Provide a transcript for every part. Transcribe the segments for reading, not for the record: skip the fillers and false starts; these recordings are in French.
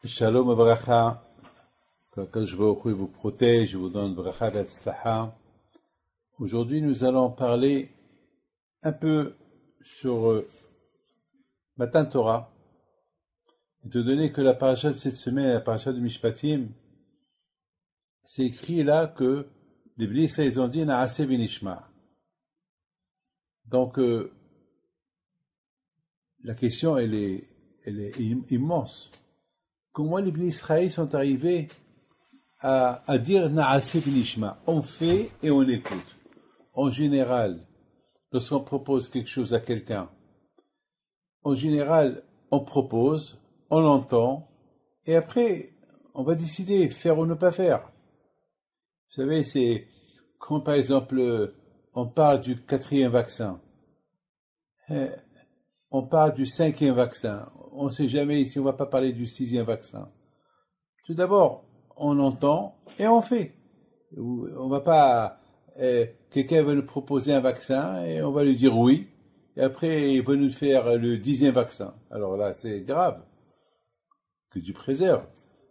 Shalom Abracha, que je vous protège, je vous donne bracha v'atzlacha. Aujourd'hui, nous allons parler un peu sur Matan Torah, étant donné que la paracha de cette semaine, la paracha de Mishpatim, c'est écrit là que les Bnei Israël ont dit Naase v'nishma. Donc, la question, elle est immense. Comment les Bnei Israël sont arrivés à dire Naase v'nishma? On fait et on écoute. En général, lorsqu'on propose quelque chose à quelqu'un, en général, on propose, on entend, et après, on va décider faire ou ne pas faire. Vous savez, c'est quand par exemple, on parle du 4e vaccin, on parle du 5e vaccin, on ne sait jamais si on ne va pas parler du 6e vaccin. Tout d'abord, on entend et on fait. On va pas, quelqu'un va nous proposer un vaccin et on va lui dire oui, et après il va nous faire le 10e vaccin. Alors là, c'est grave que tu préserves.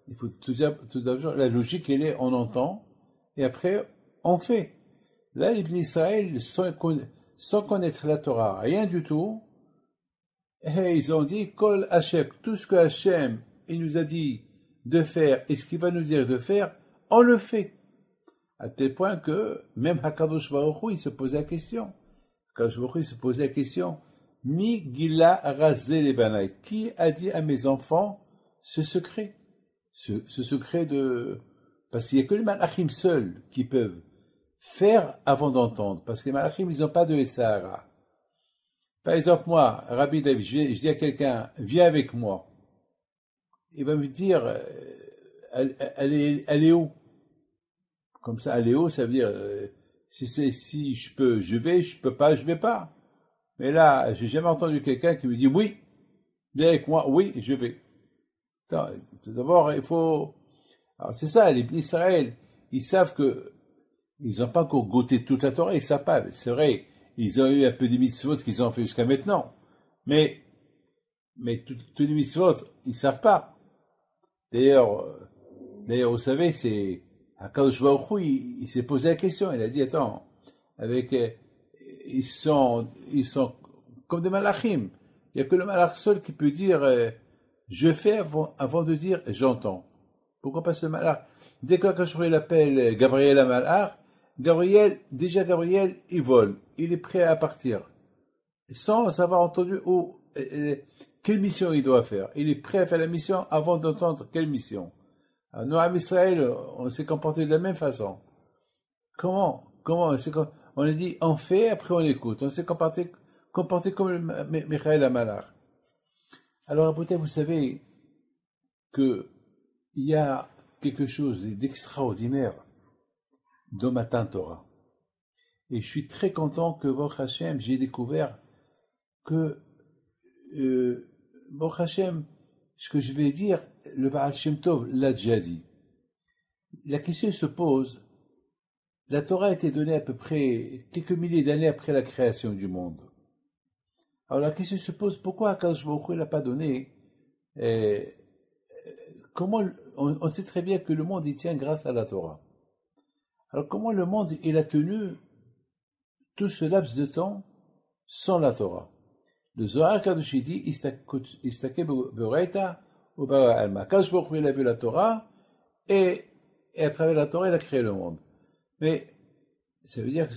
Il faut tout d'abord, la logique, elle est, on entend et après on fait. Là, les Bnei Israël, sans connaître la Torah, rien du tout, et ils ont dit Kol Hashem, tout ce que Hashem il nous a dit de faire et ce qu'il va nous dire de faire, on le fait. À tel point que même Hakadosh Baruch Hu, il se posait la question. Hakadosh Baruch Hu, il se posait la question. Mi Gila Razé les Banaï. Qui a dit à mes enfants ce secret? Ce secret de. Parce qu'il n'y a que les Malachim seuls qui peuvent faire avant d'entendre. Parce que les Malachim, ils n'ont pas de Sahara. Par exemple, moi, Rabbi David, je dis à quelqu'un, viens avec moi. Il va me dire, elle est où? Comme ça, aller haut, ça veut dire, si je peux, je vais, je peux pas, je vais pas. Mais là, j'ai jamais entendu quelqu'un qui me dit oui, viens avec moi, oui, je vais. Attends, tout d'abord, il faut. Alors c'est ça, les Bnei Israël, ils savent que ils n'ont pas encore goûté toute la Torah, ils savent pas. C'est vrai, ils ont eu un peu des mitzvot qu'ils ont fait jusqu'à maintenant, mais toutes les mitzvot, ils savent pas. D'ailleurs, vous savez, c'est Hakadosh Baruch Hu, il s'est posé la question. Il a dit attends, ils sont comme des malachim. Il n'y a que le malach seul qui peut dire je fais avant de dire j'entends. Pourquoi pas ce malach? Dès que Hakadosh Baruch Hu appelle Gabriel à malach, Gabriel, il vole. Il est prêt à partir. Sans avoir entendu quelle mission il doit faire. Il est prêt à faire la mission avant d'entendre quelle mission. Alors, nous, à Israël, on s'est comporté de la même façon. Comment on a dit on fait, après on écoute. On s'est comporté comme Michael Amalach. Alors, à Boutet, vous savez que il y a quelque chose d'extraordinaire dans Matan Torah. Et je suis très content que, Baruch Hashem, j'ai découvert que, Baruch Hashem, ce que je vais dire, le Baal Shem Tov l'a déjà dit. La question se pose, la Torah a été donnée à peu près quelques milliers d'années après la création du monde. Alors la question se pose, pourquoi Akadosh Baruch Hu l'a pas donné? Comment on sait très bien que le monde y tient grâce à la Torah. Alors comment le monde il a tenu tout ce laps de temps sans la Torah? Le Zohar Kadosh dit Istake Bereita ou Bara Alma. Akadosh Baruch Hu il a vu la Torah et à travers la Torah il a créé le monde. Mais ça veut dire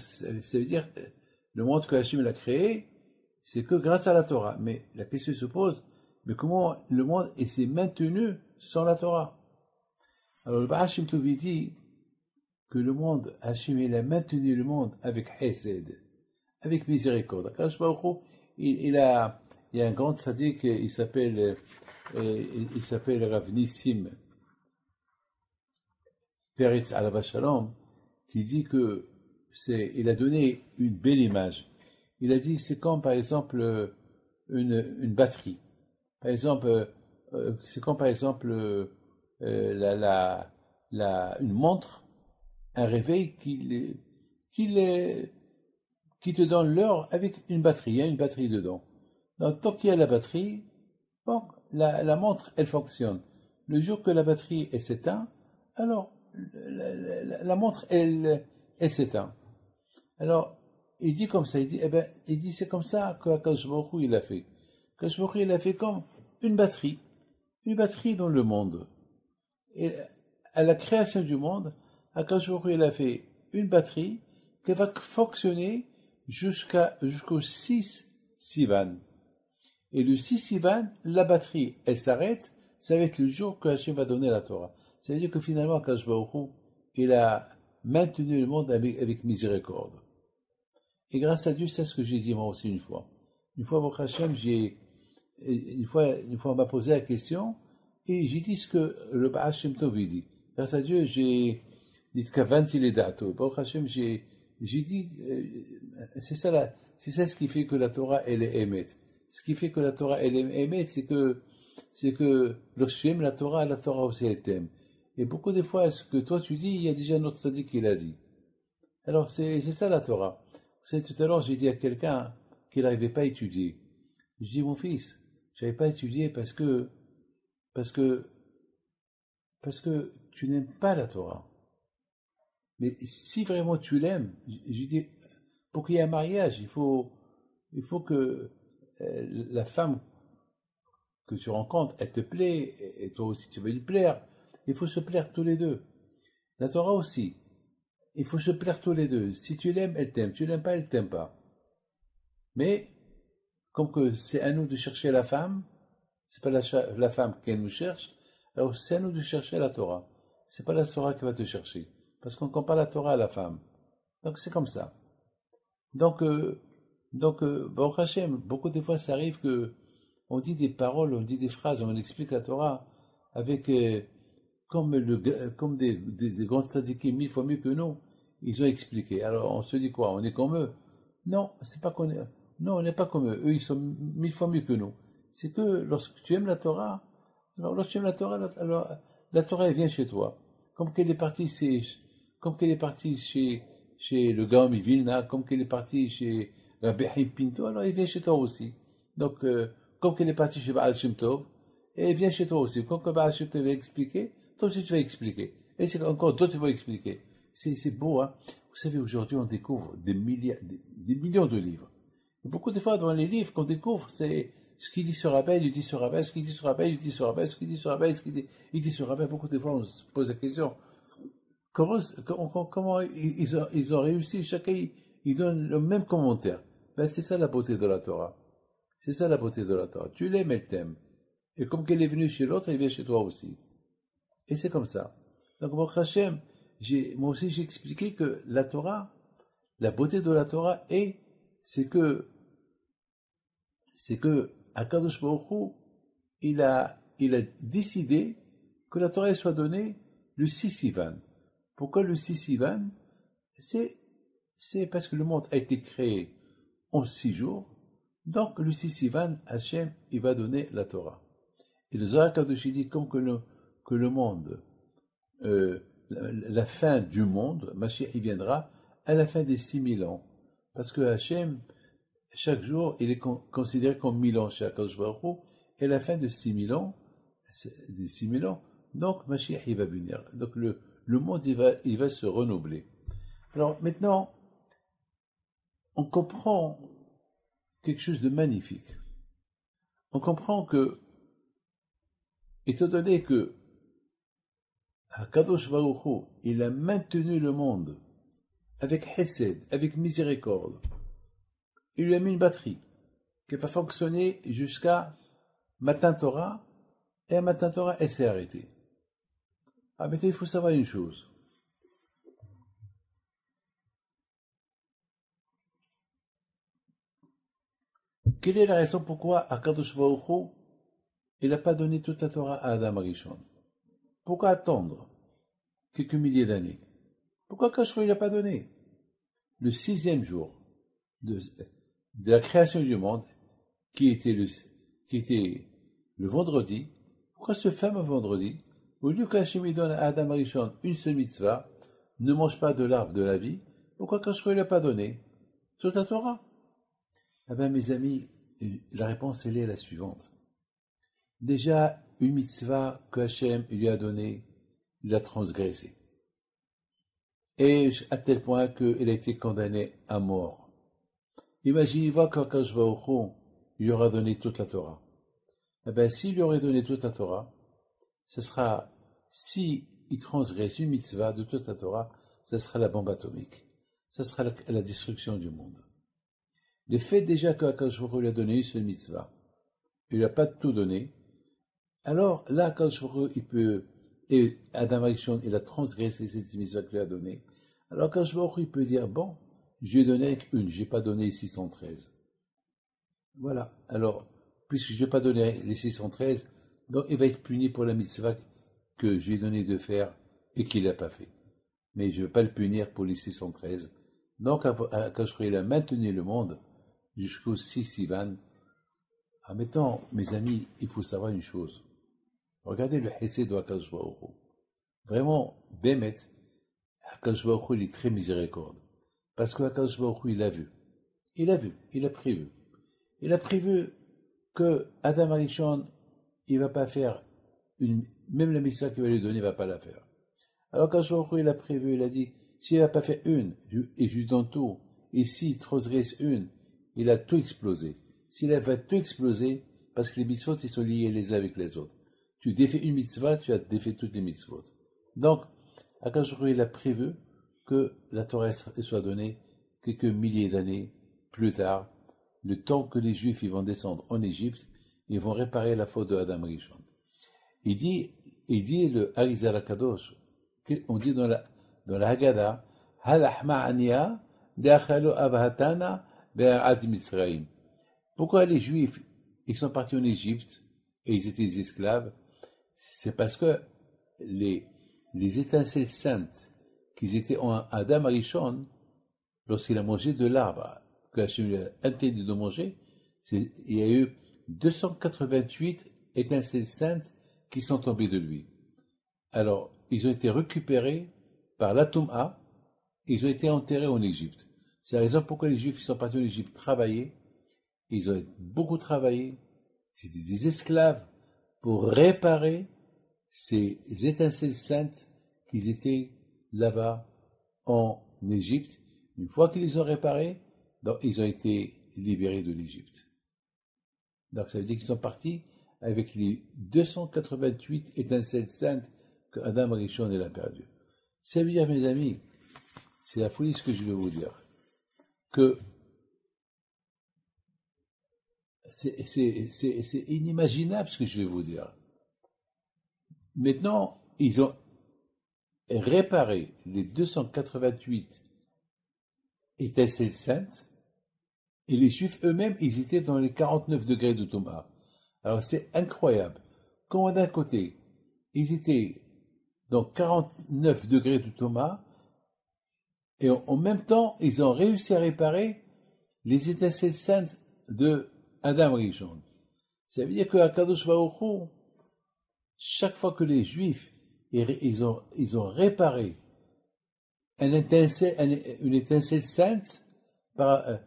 le monde que Hachim a créé, c'est que grâce à la Torah. Mais la question se pose, mais comment le monde s'est maintenu sans la Torah? Alors le Hachim Tovi dit que le monde, Hachim il a maintenu le monde avec Hesed, avec miséricorde. Akadosh Baruch Hu, il y a un grand tzaddik, il s'appelle Rav Nissim Peretz Alav Shalom, qui dit que il a donné une belle image. Il a dit, c'est comme par exemple une batterie. Par exemple, c'est comme par exemple une montre, un réveil qui te donne l'heure avec une batterie, il y a une batterie dedans. Donc, tant qu'il y a la batterie, Bon, la montre, elle fonctionne. Le jour que la batterie elle s'éteint, alors la montre, elle s'éteint. Alors, il dit comme ça, il dit c'est comme ça que Akash Baruch Hu, il a fait. Akash Baruch Hu, il a fait comme une batterie dans le monde. Et à la création du monde, Akash Baruch Hu, il a fait une batterie qui va fonctionner jusqu'au 6 Sivan. Et le 6 Sivan, la batterie, elle s'arrête, ça va être le jour que Hachem va donner la Torah. Ça veut dire que finalement, Akash Baruch Hu, il a maintenu le monde avec miséricorde. Et grâce à Dieu, c'est ce que j'ai dit moi aussi une fois. Une fois, Baruch Hashem, une fois, on m'a posé la question, et j'ai dit ce que le Baal Shem Tov il dit. Grâce à Dieu, j'ai dit qu'avanti les dates. Baruch Hashem, j'ai dit, c'est ça ce qui fait que la Torah, elle est émette. Ce qui fait que la Torah, elle est émette, c'est que lorsque tu aimes la Torah aussi, elle t'aime. Et beaucoup de fois, ce que toi tu dis, il y a déjà un autre sadique qui l'a dit. Alors, c'est ça la Torah. Vous savez, tout à l'heure, j'ai dit à quelqu'un qu'il n'arrivait pas à étudier. Je dis, mon fils, je n'arrive pas à étudier parce que tu n'aimes pas la Torah. Mais si vraiment tu l'aimes, je dis, pour qu'il y ait un mariage, il faut que la femme que tu rencontres, elle te plaît, et toi aussi tu veux lui plaire. Il faut se plaire tous les deux. La Torah aussi. Il faut se plaire tous les deux. Si tu l'aimes, elle t'aime. Tu l'aimes pas, elle t'aime pas. Mais, comme que c'est à nous de chercher la femme, c'est pas la femme qui nous cherche, alors c'est à nous de chercher la Torah. C'est pas la Torah qui va te chercher. Parce qu'on ne compare la Torah à la femme. Donc c'est comme ça. Donc, Baruch Hashem, beaucoup de fois ça arrive que on dit des paroles, on dit des phrases, on explique la Torah avec comme des grands tzadikim 1000 fois mieux que nous, ils ont expliqué. Alors on se dit quoi? On est comme eux? Non, c'est pas qu'on est. Non, on n'est pas comme eux. Eux, ils sont 1000 fois mieux que nous. C'est que lorsque tu aimes la Torah, alors lorsque tu aimes la Torah, alors la Torah elle vient chez toi. Comme qu'elle est partie, comme qu'elle est partie chez le Gaon Vilna, comme qu'elle est partie chez Rabbi Haïm Pinto, alors elle vient chez toi aussi. Donc, comme qu'elle est partie chez Baal Shem Tov, et elle vient chez toi aussi. Comme que Baal Shem Tov va expliquer, toi aussi tu vas expliquer. Et c'est encore d'autres qui vont expliquer. C'est beau, hein. Vous savez, aujourd'hui, on découvre des millions de livres. Et beaucoup de fois, dans les livres qu'on découvre, c'est ce qu'il dit sur Rabbi, il dit sur Rabbi, ce qu'il dit sur Rabbi, il dit sur Rabbi, ce qu'il dit sur Rabbi, il dit sur Rabbi. Beaucoup de fois, on se pose la question, comment ils ont réussi, chacun, il donne le même commentaire. Ben, c'est ça la beauté de la Torah. C'est ça la beauté de la Torah. Tu l'aimes, elle t'aime. Et comme qu'elle est venue chez l'autre, elle vient chez toi aussi. Et c'est comme ça. Donc, Baruch Hashem, moi aussi j'ai expliqué que la Torah, la beauté de la Torah c'est que Akadosh Baruch Hu, il a décidé que la Torah soit donnée le 6 Sivan. Pourquoi le 6 Sivan? C'est parce que le monde a été créé en 6 jours. Donc le 6 Sivan, Hachem, il va donner la Torah. Et le Zohar Kadosh dit comme que le monde, la fin du monde, Mashiach, il viendra à la fin des 6000 ans. Parce que Hachem, chaque jour, il est considéré comme 1000 ans chez Akadosh Baruch Hu, et la fin de 6000 ans, des 6000 ans, donc Mashiach, il va venir. Donc le monde, il va se renouveler. Alors maintenant, on comprend quelque chose de magnifique. On comprend que, étant donné que Akadosh Baruch Hu, il a maintenu le monde avec Hesed, avec miséricorde, il lui a mis une batterie qui va fonctionner jusqu'à Matan Torah, et à Matan Torah, elle s'est arrêtée. Ah, mais il faut savoir une chose. Quelle est la raison pourquoi Akadosh Baruch Hu, il n'a pas donné toute la Torah à Adam Arishon? Pourquoi attendre quelques milliers d'années? Pourquoi Akadosh il n'a pas donné? Le 6e jour de la création du monde, qui était le vendredi, pourquoi ce fameux vendredi, au lieu qu'Hachem donne à Adam Arishon une seule mitzvah, ne mange pas de l'arbre de la vie, pourquoi Akadosh il n'a pas donné toute la Torah? Eh bien, mes amis, la réponse, elle est la suivante. Déjà, une mitzvah que Hachem lui a donnée, il l'a transgressée. Et à tel point qu'il a été condamné à mort. Imaginez-vous qu'Akadosh Baruch Hu lui aura donné toute la Torah. Eh bien, s'il lui aurait donné toute la Torah, ce sera, si il transgresse une mitzvah de toute la Torah, ce sera la bombe atomique. Ce sera la destruction du monde. Le fait déjà qu'Akadosh Baruch Hu lui a donné une seule mitzvah, il lui a pas tout donné, alors là, Akadosh Baruch Hu, il peut, et Adam Arishon, il a transgressé cette mitzvah qu'il lui a donnée, alors Akadosh Baruch Hu, il peut dire, bon, je lui ai donné avec une, je n'ai pas donné 613. Voilà, alors, puisque je n'ai pas donné les 613, donc il va être puni pour la mitzvah que je lui ai donné de faire et qu'il n'a pas fait. Mais je ne vais pas le punir pour les 613. Donc, quand je croyais il a maintenu le monde jusqu'au 6 Sivan. Ah, maintenant, mes amis, il faut savoir une chose. Regardez le Hesed de Akadosh Baruch Hu. Vraiment, Bémet, Akadosh Baruch Hu, il est très miséricorde. Parce que Akadosh Baruch Hu, il a vu. Il a vu, il a prévu. Il a prévu que Adam Arishon, il ne va pas faire même la mitzvah qu'il va lui donner, il ne va pas la faire. Alors quand Baruch Hu, il a prévu, il a dit, s'il n'a pas fait une, et je lui donne tout, et s'il transgresse une, il a tout explosé. S'il va tout exploser, parce que les mitzvot, ils sont liés les uns avec les autres. Tu défais une mitzvah, tu as défait toutes les mitzvot. Donc, Akadosh Baruch Hu, il a prévu que la Torah soit donnée quelques milliers d'années plus tard, le temps que les Juifs ils vont descendre en Égypte, ils vont réparer la faute de Adam Rishon. Il dit le Harizal Akadosh, on dit dans la Haggadah, Halachma Aniya, Deachalo Avahatana, Be'ad Mitzrayim. Pourquoi les Juifs, ils sont partis en Égypte et ils étaient des esclaves? C'est parce que les étincelles saintes qu'ils étaient en Adam Rishon, lorsqu'il a mangé de l'arbre que Hachem lui a interdit de manger, il y a eu 288 étincelles saintes qui sont tombées de lui. Alors, ils ont été récupérés par la Toum'a, ils ont été enterrés en Égypte. C'est la raison pourquoi les Juifs sont partis en Égypte travailler. Ils ont beaucoup travaillé. C'était des esclaves pour réparer ces étincelles saintes qui étaient là-bas en Égypte. Une fois qu'ils les ont réparés, donc ils ont été libérés de l'Égypte. Donc ça veut dire qu'ils sont partis avec les 288 étincelles saintes que Adam Rishon a perdu. Ça veut dire, mes amis, c'est la folie ce que je vais vous dire, que c'est inimaginable ce que je vais vous dire. Maintenant, ils ont réparé les 288 étincelles saintes, et les Juifs eux-mêmes, ils étaient dans les 49 degrés de Touma. Alors c'est incroyable. Quand d'un côté, ils étaient dans 49 degrés de Touma, et en même temps, ils ont réussi à réparer les étincelles saintes de Adam Rishon. Ça veut dire que Akadosh Baruch Hu, chaque fois que les Juifs, ils ont réparé une étincelle sainte par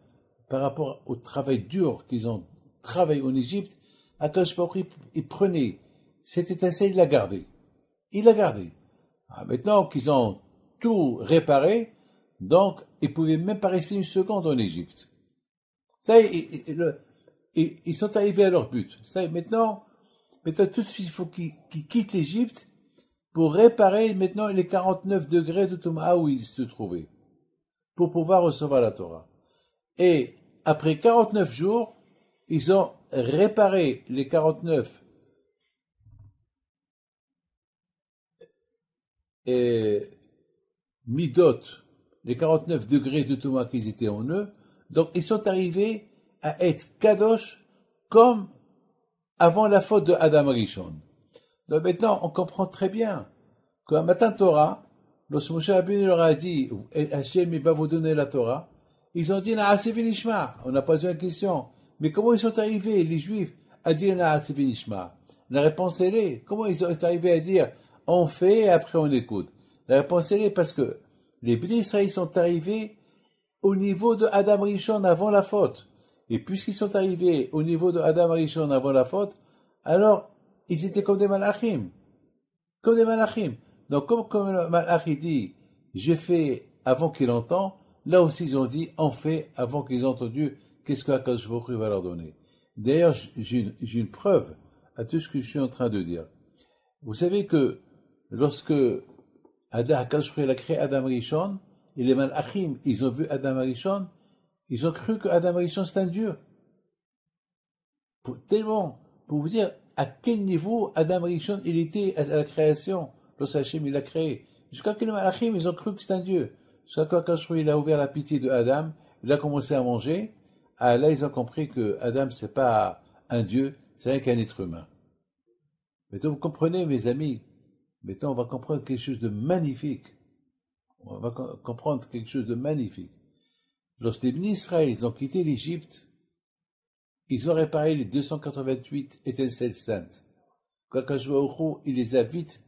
rapport au travail dur qu'ils ont travaillé en Égypte, Akadosh Baruch Hu, il prenait cette étincelle, il l'a gardée. Il l'a gardée. Maintenant qu'ils ont tout réparé, donc ils ne pouvaient même pas rester une seconde en Égypte. Ça, ils sont arrivés à leur but. Ça, maintenant tout de suite, il faut qu'ils quittent l'Égypte pour réparer maintenant les 49 degrés de Touma où ils se trouvaient, pour pouvoir recevoir la Torah. Et après 49 jours, ils ont réparé les 49 midot, les 49 degrés de Touma qu'ils étaient en eux. Donc ils sont arrivés à être kadosh comme avant la faute de Adam Rishon. Donc maintenant, on comprend très bien qu'un matin Torah, lorsque Moshe Rabbeinu leur a dit, Hachem, il va vous donner la Torah, ils ont dit, Na'aseh v'nishma. On n'a pas besoin de question. Mais comment ils sont arrivés, les Juifs, à dire Na'aseh v'nishma? La réponse, elle est, comment ils sont arrivés à dire, on fait et après on écoute? La réponse, elle est parce que les Bnei Israël sont arrivés au niveau de Adam Rishon avant la faute. Et puisqu'ils sont arrivés au niveau de Adam Rishon avant la faute, alors ils étaient comme des malachim. Comme des malachim. Donc, comme le malach il dit, j'ai fait avant qu'il entende, là aussi ils ont dit, on fait avant qu'ils ont entendu, qu'est-ce qu'Akadosh Baruch Hu va leur donner. D'ailleurs, j'ai une preuve à tout ce que je suis en train de dire. Vous savez que lorsque Akadosh Baruch Hu a créé Adam Rishon, et les malachim, ils ont vu Adam Rishon, ils ont cru que Adam Rishon c'est un dieu. Tellement, pour vous dire à quel niveau Adam Rishon il était à la création, lorsque Hachem il l'a créé. Jusqu'à que les malachim, ils ont cru que c'est un dieu. Jusqu'à quand il a ouvert la pitié de Adam, il a commencé à manger, là ils ont compris que Adam c'est pas un dieu, c'est rien qu'un être humain. Maintenant vous comprenez mes amis, maintenant on va comprendre quelque chose de magnifique. On va comprendre quelque chose de magnifique. Lorsque les bénis Israël ils ont quitté l'Égypte, ils ont réparé les 288 étincelles saintes. Kakashvaoru, il les a vite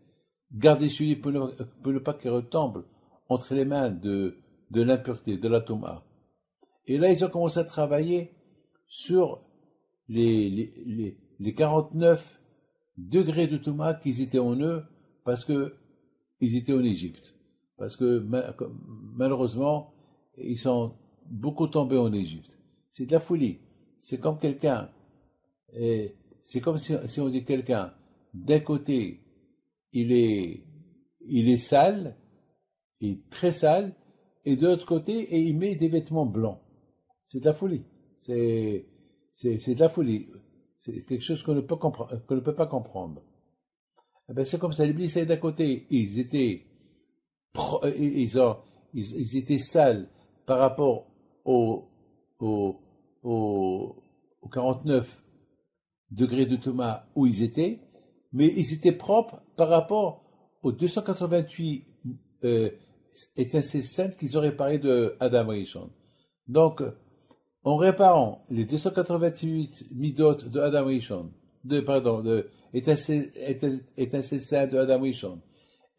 gardées sur lui pour ne pas qu'elles retombent entre les mains de l'impureté, de la Touma. Et là, ils ont commencé à travailler sur les 49 degrés de Touma qu'ils étaient en eux parce que ils étaient en Égypte. Parce que malheureusement, ils sont beaucoup tombés en Égypte. C'est de la folie. C'est comme quelqu'un, c'est comme si on dit quelqu'un, d'un côté, il est sale, il est très sale, et de l'autre côté, et il met des vêtements blancs. C'est de la folie. C'est de la folie. C'est quelque chose qu'on ne peut pas comprendre. Eh ben, c'est comme ça. Les blessés d'un côté, ils étaient sales par rapport aux 49 degrés de Thomas où ils étaient, mais ils étaient propres par rapport aux 288 étincelles saintes qu'ils ont réparées de Adam Rishon. Donc, en réparant les 288 midot de Adam Rishon, de étincelles saintes de Adam Rishon,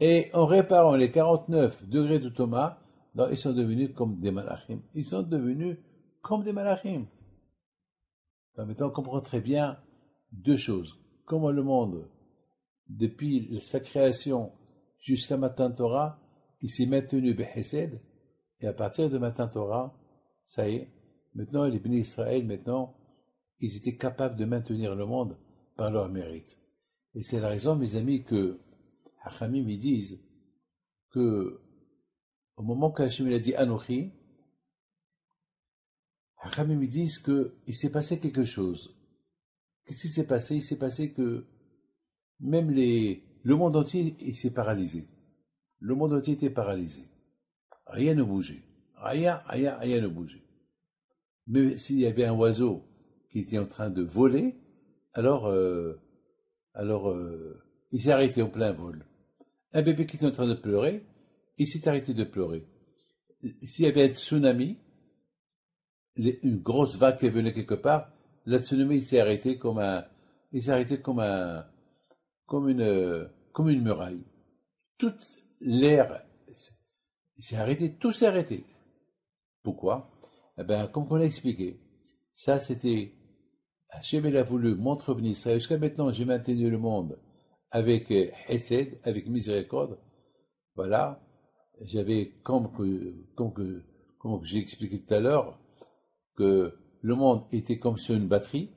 et en réparant les 49 degrés de Thomas, donc ils sont devenus comme des malachim. Ils sont devenus comme des malachim. Donc maintenant, on comprend très bien deux choses. Comment le monde, depuis sa création jusqu'à Matan Torah, il s'est maintenu Behesed, et à partir de Matan Torah, ça y est, maintenant les bénis Israël, maintenant, ils étaient capables de maintenir le monde par leur mérite. Et c'est la raison, mes amis, que Hachamim ils disent que au moment qu'Hachem a dit Anochi, Hachamim ils disent qu'il s'est passé quelque chose. Qu'est-ce qui s'est passé? Il s'est passé que même le monde entier il s'est paralysé. Le monde entier était paralysé. Rien ne bougeait. Rien ne bougeait. Mais s'il y avait un oiseau qui était en train de voler, alors il s'est arrêté en plein vol. Un bébé qui était en train de pleurer, il s'est arrêté de pleurer. S'il y avait un tsunami, une grosse vague qui venait quelque part, le tsunami il s'est arrêté comme une muraille. Toute l'air s'est arrêté, tout s'est arrêté. Pourquoi? Eh bien, comme on l'a expliqué, ça c'était, Hachem a voulu montrer au Israël, jusqu'à maintenant j'ai maintenu le monde avec Hesed, avec miséricorde. Voilà, j'avais comme j'ai expliqué tout à l'heure, que le monde était comme sur une batterie,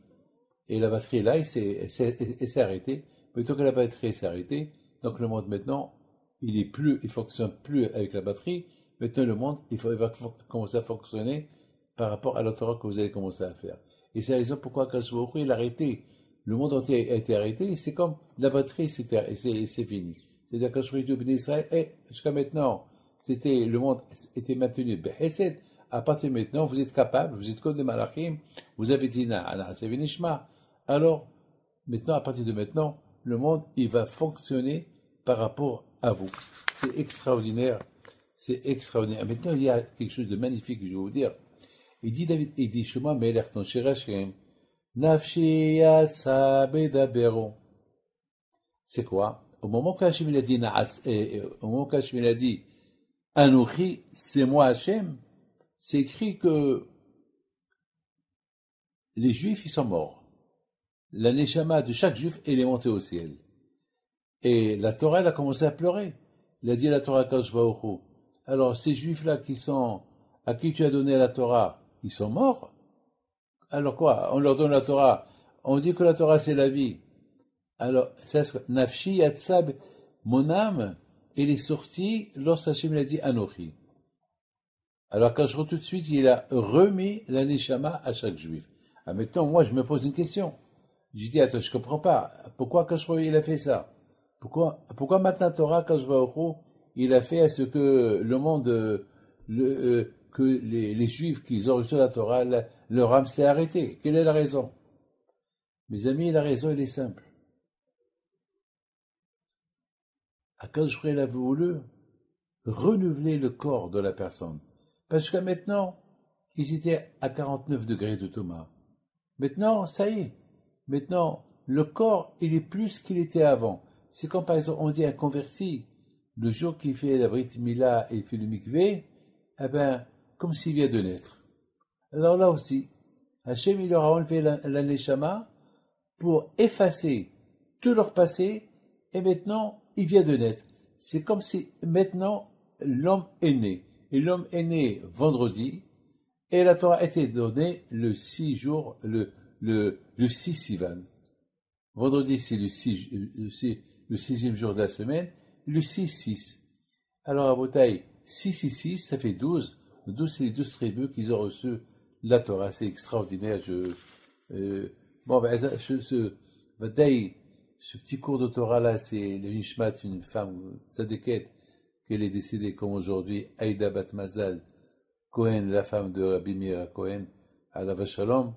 et la batterie là, elle s'est arrêtée. Plutôt que la batterie s'est arrêtée, donc le monde maintenant, il fonctionne plus avec la batterie. Maintenant le monde, il va commencer à fonctionner par rapport à la Torah que vous allez commencer à faire. Et c'est la raison pourquoi Kashvouch il a arrêté. Le monde entier a été arrêté, c'est comme la batterie, c'est fini. C'est-à-dire que Kashvouch dit Israël, jusqu'à maintenant, le monde était maintenu. À partir de maintenant, vous êtes capable, vous êtes comme des malachim, vous avez dit c'est Vinishma. Alors, maintenant, à partir de maintenant, le monde, il va fonctionner par rapport à vous. C'est extraordinaire. C'est extraordinaire. Maintenant, il y a quelque chose de magnifique que je vais vous dire. Il dit, Shema Melech ton Shirachem, Nafshi Yatsa Bedabero. C'est quoi? Au moment qu'Hachem il a dit, au moment qu'Hachem il a dit, Anochi, c'est moi Hachem, c'est écrit que les Juifs, ils sont morts. la neshama de chaque juif, elle est montée au ciel. Et la Torah, elle a commencé à pleurer. Il a dit à la Torah Kadosh Baruch Hu, alors ces juifs-là à qui tu as donné la Torah, ils sont morts. Alors quoi? On leur donne la Torah. On dit que la Torah c'est la vie. Alors, Nafshi Yatsab, mon âme, elle est sortie lorsque Hachem l'a dit Anochi. Alors quand je tout de suite, il a remis la neshama à chaque juif. Ah, maintenant, moi, je me pose une question. Je dis, attends, je comprends pas. Pourquoi Kashro, il a fait ça? Pourquoi maintenant Torah, Kashro, il a fait à ce que le monde, que les juifs qui ont reçu la Torah, leur âme s'est arrêtée? Quelle est la raison? Mes amis, la raison, elle est simple. Akadosh il a voulu renouveler le corps de la personne. Parce que maintenant, ils étaient à 49 degrés de Thomas. Maintenant, ça y est. Maintenant, le corps, il est plus qu'il était avant. C'est comme par exemple, on dit un converti, le jour qu'il fait la Brit Mila et il fait le mikvé, eh ben, comme s'il vient de naître. Alors là aussi, Hachem, il leur a enlevé la neshama pour effacer tout leur passé, et maintenant, il vient de naître. C'est comme si maintenant, l'homme est né. Et l'homme est né vendredi, et la Torah a été donnée le 6 jours, le 6 Sivan. Vendredi, c'est le sixième jour de la semaine, le 6-6. Alors, à Botaï, 6, ça fait 12. Le 12, c'est les 12 tribus qui ont reçu la Torah. C'est extraordinaire. Bon, ben, ce petit cours de Torah là, c'est le Nishmat, une femme, tzadéket, qu'elle est décédée comme aujourd'hui, Aïda Bat Mazal Cohen, la femme de Rabbi Meir Cohen, à la Shalom.